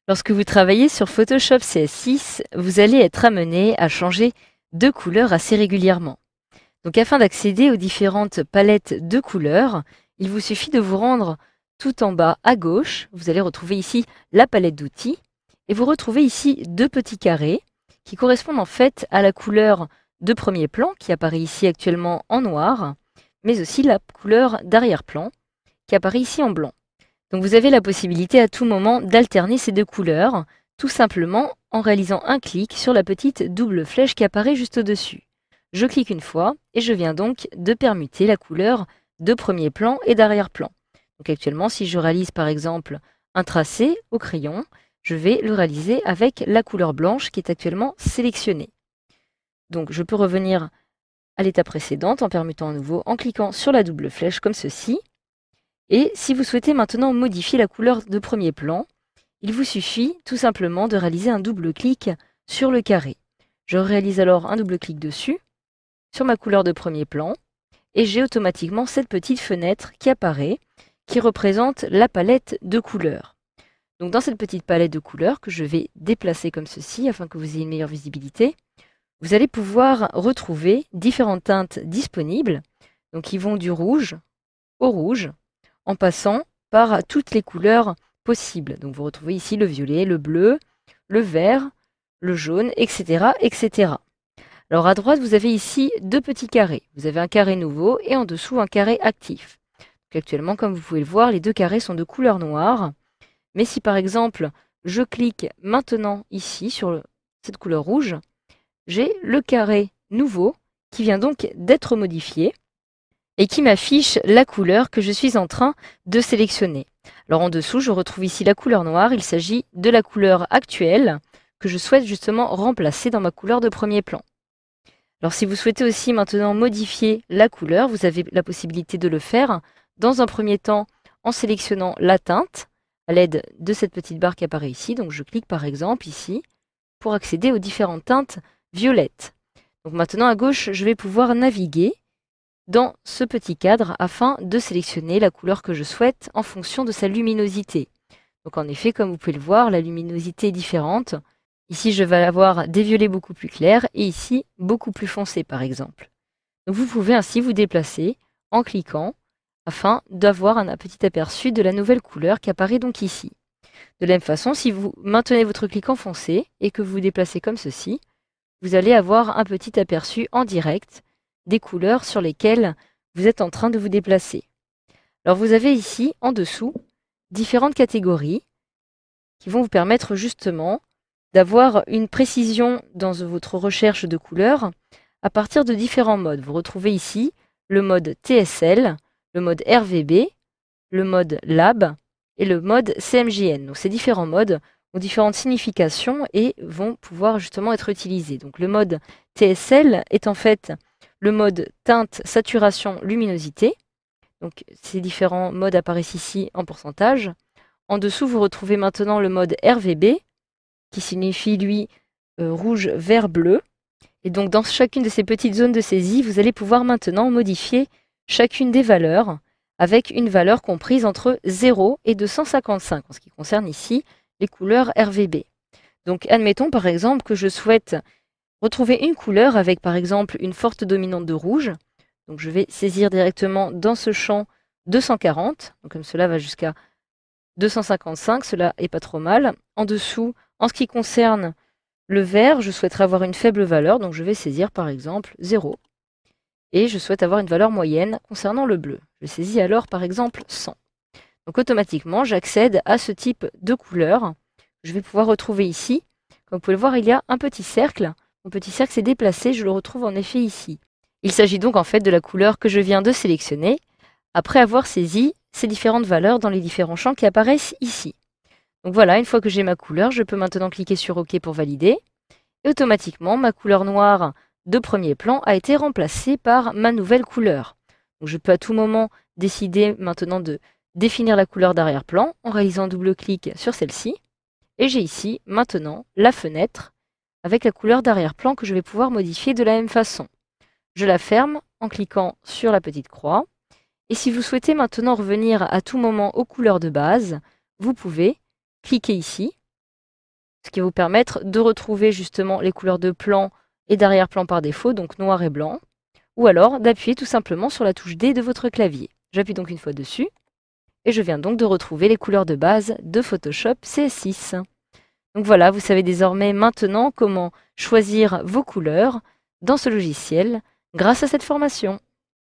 Lorsque vous travaillez sur Photoshop CS6, vous allez être amené à changer de couleur assez régulièrement. Donc afin d'accéder aux différentes palettes de couleurs, il vous suffit de vous rendre tout en bas à gauche. Vous allez retrouver ici la palette d'outils et vous retrouvez ici deux petits carrés qui correspondent en fait à la couleur de premier plan qui apparaît ici actuellement en noir, mais aussi la couleur d'arrière-plan qui apparaît ici en blanc. Donc vous avez la possibilité à tout moment d'alterner ces deux couleurs, tout simplement en réalisant un clic sur la petite double flèche qui apparaît juste au-dessus. Je clique une fois et je viens donc de permuter la couleur de premier plan et d'arrière-plan. Donc actuellement, si je réalise par exemple un tracé au crayon, je vais le réaliser avec la couleur blanche qui est actuellement sélectionnée. Donc je peux revenir à l'étape précédente en permutant à nouveau en cliquant sur la double flèche comme ceci. Et si vous souhaitez maintenant modifier la couleur de premier plan, il vous suffit tout simplement de réaliser un double clic sur le carré. Je réalise alors un double clic dessus, sur ma couleur de premier plan, et j'ai automatiquement cette petite fenêtre qui apparaît, qui représente la palette de couleurs. Donc dans cette petite palette de couleurs que je vais déplacer comme ceci afin que vous ayez une meilleure visibilité, vous allez pouvoir retrouver différentes teintes disponibles, donc qui vont du rouge au rouge, en passant par toutes les couleurs possibles. Donc vous retrouvez ici le violet, le bleu, le vert, le jaune, etc., etc. Alors à droite, vous avez ici deux petits carrés. Vous avez un carré nouveau et en dessous un carré actif. Donc actuellement, comme vous pouvez le voir, les deux carrés sont de couleur noire. Mais si par exemple, je clique maintenant ici sur cette couleur rouge, j'ai le carré nouveau qui vient donc d'être modifié et qui m'affiche la couleur que je suis en train de sélectionner. Alors en dessous, je retrouve ici la couleur noire. Il s'agit de la couleur actuelle que je souhaite justement remplacer dans ma couleur de premier plan. Alors si vous souhaitez aussi maintenant modifier la couleur, vous avez la possibilité de le faire dans un premier temps en sélectionnant la teinte à l'aide de cette petite barre qui apparaît ici. Donc je clique par exemple ici pour accéder aux différentes teintes violettes. Donc maintenant à gauche, je vais pouvoir naviguer dans ce petit cadre afin de sélectionner la couleur que je souhaite en fonction de sa luminosité. Donc en effet, comme vous pouvez le voir, la luminosité est différente. Ici, je vais avoir des violets beaucoup plus clairs et ici, beaucoup plus foncés par exemple. Donc vous pouvez ainsi vous déplacer en cliquant afin d'avoir un petit aperçu de la nouvelle couleur qui apparaît donc ici. De la même façon, si vous maintenez votre clic enfoncé et que vous vous déplacez comme ceci, vous allez avoir un petit aperçu en direct des couleurs sur lesquelles vous êtes en train de vous déplacer. Alors vous avez ici, en dessous, différentes catégories qui vont vous permettre justement d'avoir une précision dans votre recherche de couleurs à partir de différents modes. Vous retrouvez ici le mode TSL, le mode RVB, le mode Lab et le mode CMJN. Donc ces différents modes ont différentes significations et vont pouvoir justement être utilisés. Donc le mode TSL est en fait le mode teinte, saturation, luminosité. Donc ces différents modes apparaissent ici en pourcentage. En dessous, vous retrouvez maintenant le mode RVB, qui signifie lui rouge, vert, bleu. Et donc dans chacune de ces petites zones de saisie, vous allez pouvoir maintenant modifier chacune des valeurs avec une valeur comprise entre 0 et 255 en ce qui concerne ici les couleurs RVB. Donc admettons par exemple que je souhaite retrouver une couleur avec par exemple une forte dominante de rouge. Donc je vais saisir directement dans ce champ 240, donc comme cela va jusqu'à 255, cela est pas trop mal. En dessous, en ce qui concerne le vert, je souhaiterais avoir une faible valeur, donc je vais saisir par exemple 0. Et je souhaite avoir une valeur moyenne concernant le bleu. Je saisis alors par exemple 100. Donc automatiquement, j'accède à ce type de couleur. Je vais pouvoir retrouver ici. Comme vous pouvez le voir, il y a un petit cercle. Mon petit cercle s'est déplacé, je le retrouve en effet ici. Il s'agit donc en fait de la couleur que je viens de sélectionner après avoir saisi ces différentes valeurs dans les différents champs qui apparaissent ici. Donc voilà, une fois que j'ai ma couleur, je peux maintenant cliquer sur OK pour valider. Et automatiquement, ma couleur noire de premier plan a été remplacée par ma nouvelle couleur. Donc je peux à tout moment décider maintenant de définir la couleur d'arrière-plan en réalisant un double clic sur celle-ci. Et j'ai ici maintenant la fenêtre avec la couleur d'arrière-plan que je vais pouvoir modifier de la même façon. Je la ferme en cliquant sur la petite croix. Et si vous souhaitez maintenant revenir à tout moment aux couleurs de base, vous pouvez cliquer ici ce qui va vous permettre de retrouver justement les couleurs de plan et d'arrière-plan par défaut, donc noir et blanc, ou alors d'appuyer tout simplement sur la touche D de votre clavier. J'appuie donc une fois dessus, et je viens donc de retrouver les couleurs de base de Photoshop CS6. Donc voilà, vous savez désormais maintenant comment choisir vos couleurs dans ce logiciel grâce à cette formation.